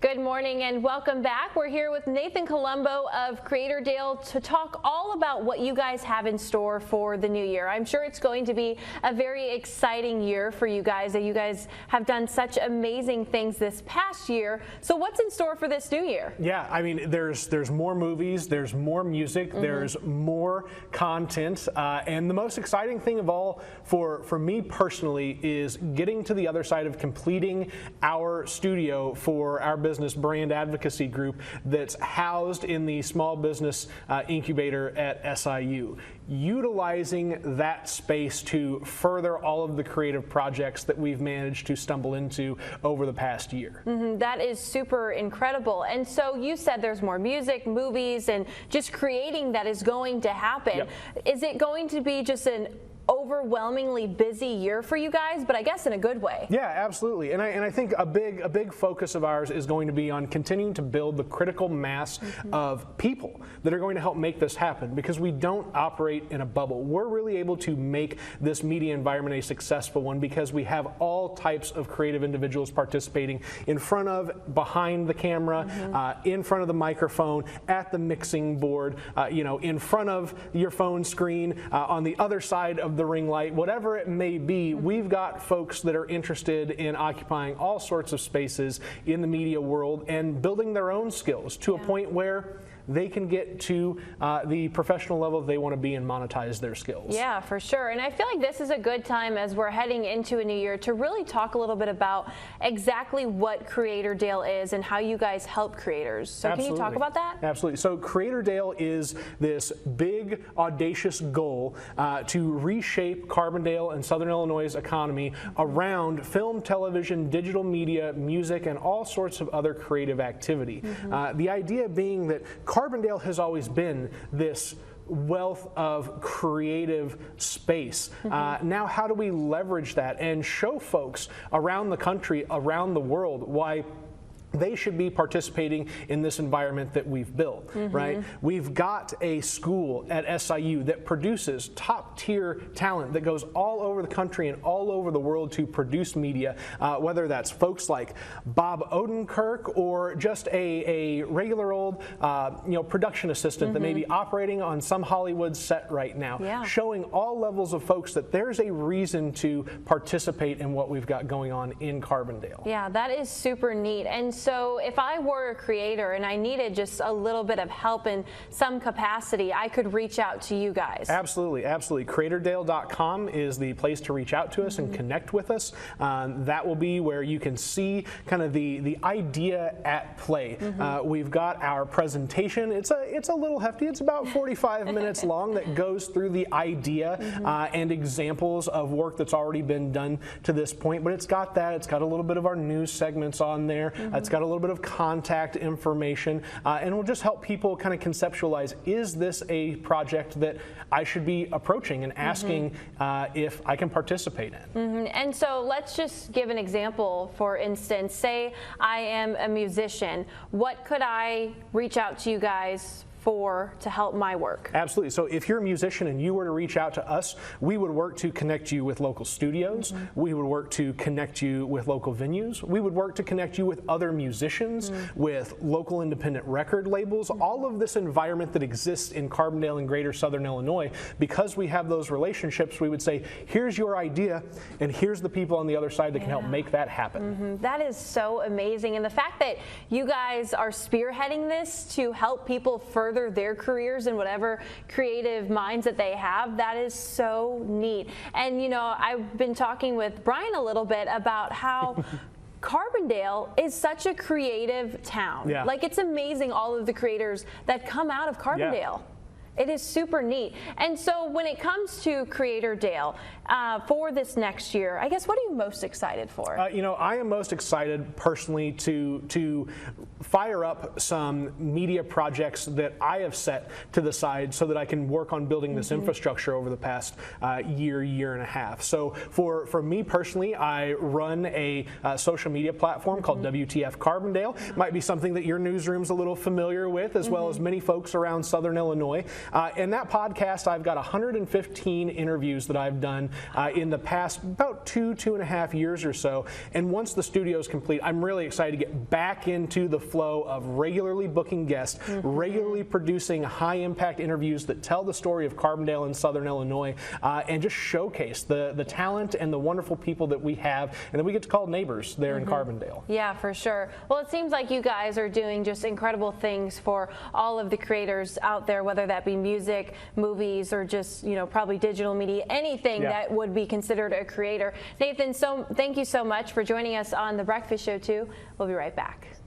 Good morning and welcome back. We're here with Nathan Colombo of Creatordale to talk all about what you guys have in store for the new year. I'm sure it's going to be a very exciting year for you guys. You guys have done such amazing things this past year. So what's in store for this new year? Yeah, I mean, there's more movies, there's more music, there's more content, and the most exciting thing of all for me personally is getting to the other side of completing our studio for our business brand advocacy group that's housed in the small business incubator at SIU. Utilizing that space to further all of the creative projects that we've managed to stumble into over the past year. That is super incredible. And so you said there's more music, movies, and just creating that is going to happen. Yep. Is it going to be just an overwhelmingly busy year for you guys, but I guess in a good way? Yeah, absolutely. And I think a big focus of ours is going to be on continuing to build the critical mass of people that are going to help make this happen, because we don't operate in a bubble. We're really able to make this media environment a successful one because we have all types of creative individuals participating in front of, behind the camera, in front of the microphone, at the mixing board, in front of your phone screen, on the other side of the ring light, whatever it may be. We've got folks that are interested in occupying all sorts of spaces in the media world and building their own skills to a point where they can get to the professional level they want to be and monetize their skills. Yeah, for sure. And I feel like this is a good time as we're heading into a new year to really talk a little bit about exactly what Creatordale is and how you guys help creators. So Can you talk about that? Absolutely. So Creatordale is this big, audacious goal to reshape Carbondale and Southern Illinois' economy around film, television, digital media, music, and all sorts of other creative activity. The idea being that Carbondale has always been this wealth of creative space. Now, how do we leverage that and show folks around the country, around the world, why they should be participating in this environment that we've built, right? We've got a school at SIU that produces top-tier talent that goes all over the country and all over the world to produce media, whether that's folks like Bob Odenkirk or just a regular old production assistant that may be operating on some Hollywood set right now, showing all levels of folks that there's a reason to participate in what we've got going on in Carbondale. Yeah, that is super neat. And so if I were a creator and I needed just a little bit of help in some capacity, I could reach out to you guys. Absolutely, absolutely. Creatordale.com is the place to reach out to us and connect with us. That will be where you can see kind of the idea at play. We've got our presentation. It's a little hefty. It's about 45 minutes long that goes through the idea and examples of work that's already been done to this point. But it's got that. It's got a little bit of our news segments on there. It's got a little bit of contact information, and will just help people kind of conceptualize, is this a project that I should be approaching and asking if I can participate in? And so let's just give an example. For instance, say I am a musician. What could I reach out to you guys for to help my work? Absolutely. So if you're a musician and you were to reach out to us, we would work to connect you with local studios. We would work to connect you with local venues. We would work to connect you with other musicians, with local independent record labels, all of this environment that exists in Carbondale and greater Southern Illinois. Because we have those relationships, we would say, here's your idea and here's the people on the other side that can help make that happen. That is so amazing. And the fact that you guys are spearheading this to help people further their careers and whatever creative minds that they have, that is so neat. And I've been talking with Brian a little bit about how Carbondale is such a creative town. Like, it's amazing all of the creators that come out of Carbondale. It is super neat. And so when it comes to Creatordale for this next year, I guess, what are you most excited for? I am most excited personally to fire up some media projects that I have set to the side so that I can work on building this infrastructure over the past year and a half. So for me personally, I run a social media platform called WTF Carbondale. Might be something that your newsroom's a little familiar with, as well as many folks around Southern Illinois. In that podcast, I've got 115 interviews that I've done in the past about 2.5 years or so. And once the studio is complete, I'm really excited to get back into the flow of regularly booking guests, regularly producing high-impact interviews that tell the story of Carbondale and Southern Illinois, and just showcase the talent and the wonderful people that we have and that we get to call neighbors there in Carbondale. Yeah, for sure. Well, it seems like you guys are doing just incredible things for all of the creators out there, whether that be music, movies, or just, you know, probably digital media, anything that would be considered a creator. Nathan, thank you so much for joining us on The Breakfast Show, too. We'll be right back.